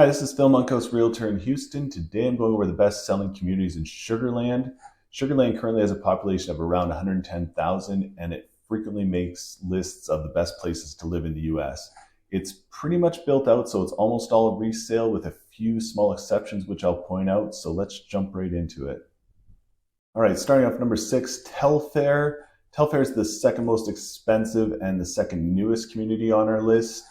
Hi, this is Phil Monkhouse, Realtor in Houston. Today I'm going over the best selling communities in Sugar Land. Sugar Land currently has a population of around 110,000 and it frequently makes lists of the best places to live in the US. It's pretty much built out, so it's almost all resale with a few small exceptions, which I'll point out. So let's jump right into it. All right, starting off number 6, Telfair. Telfair is the second most expensive and the second newest community on our list.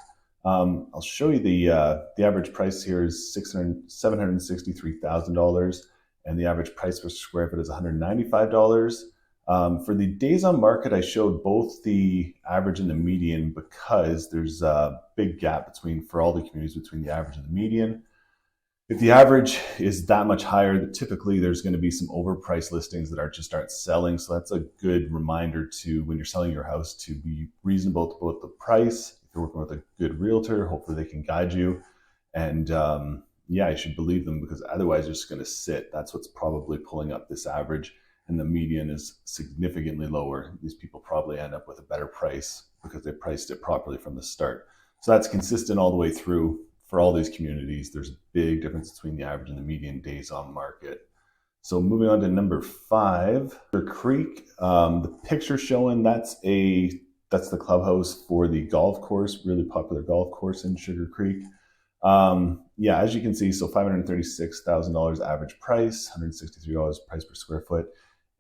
I'll show you the average price here is $763,000, and the average price per square foot is $195. For the days on market, I showed both the average and the median because there's a big gap for all the communities between the average and the median. If the average is that much higher, typically there's going to be some overpriced listings that aren't selling. So that's a good reminder to, when you're selling your house, to be reasonable about the price. If you're working with a good realtor, hopefully they can guide you. And yeah, you should believe them, because otherwise you're just going to sit. That's what's probably pulling up this average. And the median is significantly lower. These people probably end up with a better price because they priced it properly from the start. So that's consistent all the way through. For all these communities, there's a big difference between the average and the median days on market. So moving on to number 5, Sugar Creek. The picture showing that's the clubhouse for the golf course, really popular golf course in Sugar Creek. Yeah, as you can see, so $536,000 average price, $163 price per square foot,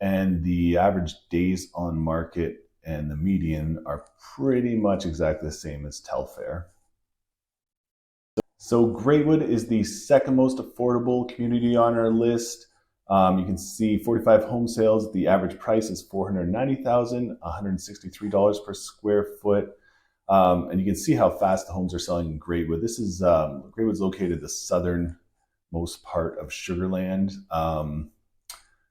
and the average days on market and the median are pretty much exactly the same as Telfair. So Greatwood is the second most affordable community on our list. You can see 45 home sales. The average price is $490,000, $163 per square foot. And you can see how fast the homes are selling in Greatwood. Greatwood's located the southernmost part of Sugar Land.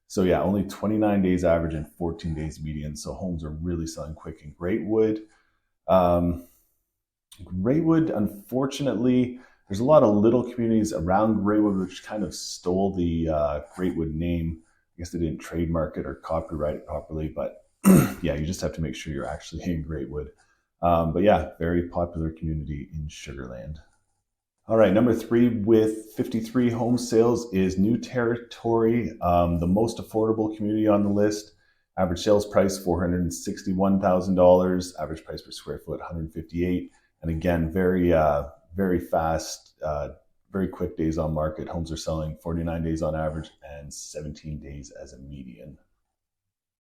So yeah, only 29 days average and 14 days median. So homes are really selling quick in Greatwood. Greatwood, unfortunately, there's a lot of little communities around Greatwood which kind of stole the Greatwood name. I guess they didn't trademark it or copyright it properly, but yeah, you just have to make sure you're actually in Greatwood. But yeah, very popular community in Sugar Land. All right, number 3 with 53 home sales is New Territory, the most affordable community on the list. Average sales price $461,000, average price per square foot $158. And again, very fast, very quick days on market. Homes are selling 49 days on average and 17 days as a median.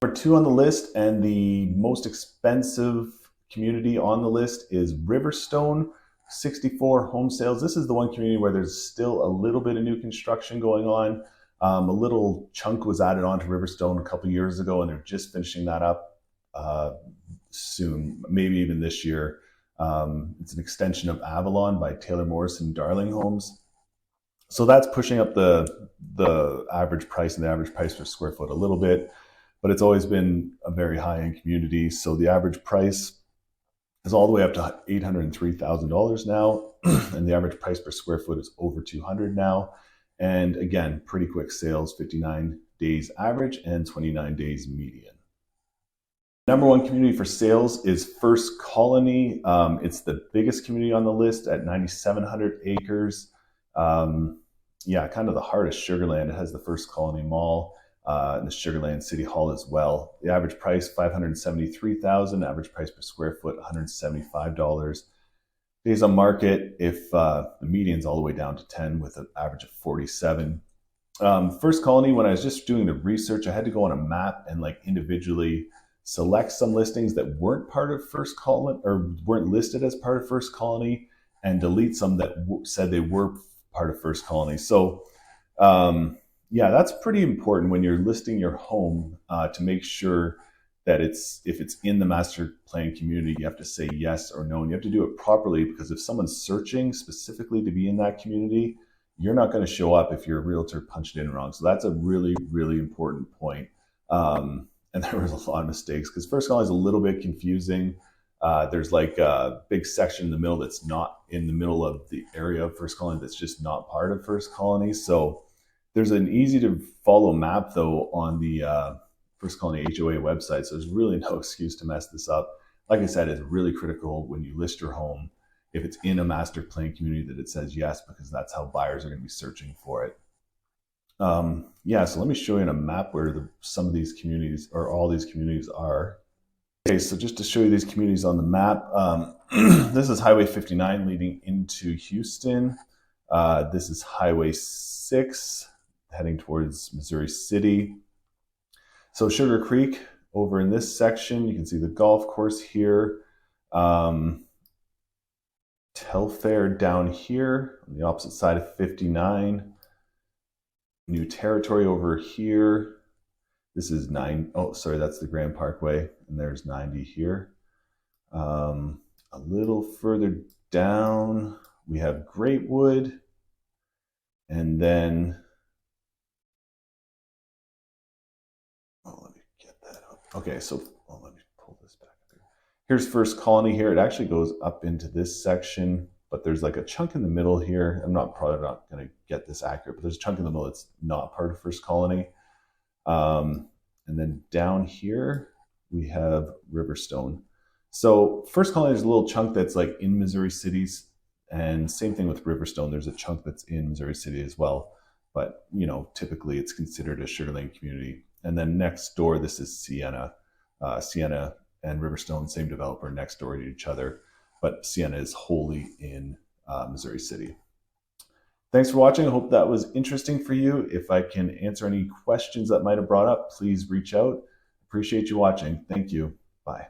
Number 2 on the list, and the most expensive community on the list, is Riverstone, 64 home sales. This is the one community where there's still a little bit of new construction going on. A little chunk was added onto Riverstone a couple years ago, and they're just finishing that up soon, maybe even this year. It's an extension of Avalon by Taylor Morrison Darling Homes. So that's pushing up the average price and the average price per square foot a little bit, but it's always been a very high-end community. So the average price is all the way up to $803,000 now, and the average price per square foot is over $200 now. And again, pretty quick sales, 59 days average and 29 days median. Number 1 community for sales is First Colony. It's the biggest community on the list at 9,700 acres. Yeah, kind of the heart of Sugar Land. It has the First Colony Mall and the Sugar Land City Hall as well. The average price, $573,000. Average price per square foot, $175. Days on market, if the median's all the way down to 10 with an average of 47. First Colony, when I was just doing the research, I had to go on a map and individually select some listings that weren't part of First Colony or weren't listed as part of First Colony, and delete some that said they were part of First Colony. So yeah, that's pretty important when you're listing your home to make sure that if it's in the master plan community, you have to say yes or no, and you have to do it properly, because if someone's searching specifically to be in that community, you're not going to show up if your realtor punched it in wrong. So that's a really, really important point. And there was a lot of mistakes because First Colony is a little bit confusing. There's a big section in the middle that's not in the middle of the area of First Colony that's just not part of First Colony. So there's an easy to follow map though on the First Colony HOA website. So there's really no excuse to mess this up. Like I said, it's really critical when you list your home if it's in a master plan community, that it says yes, because that's how buyers are going to be searching for it. Yeah, so let me show you on a map where some of these communities, or all these communities, are. Okay, so just to show you these communities on the map, this is Highway 59 leading into Houston. This is Highway 6 heading towards Missouri City. So Sugar Creek over in this section, you can see the golf course here. Telfair down here on the opposite side of 59. New Territory over here. This is that's the Grand Parkway, and there's 90 here. A little further down, we have Greatwood, and then, let me get that up. Okay, so let me pull this back up here. Here's First Colony here. It actually goes up into this section, but there's like a chunk in the middle here. I'm probably not going to get this accurate, but there's a chunk in the middle that's not part of First Colony. And then down here, we have Riverstone. So First Colony is a little chunk that's like in Missouri cities, and same thing with Riverstone. There's a chunk that's in Missouri City as well, but typically it's considered a Sugar Land community. And then next door, this is Sienna. Sienna and Riverstone, same developer, next door to each other, but Sienna is wholly in Missouri City. Thanks for watching. I hope that was interesting for you. If I can answer any questions that might have brought up, please reach out. Appreciate you watching. Thank you. Bye.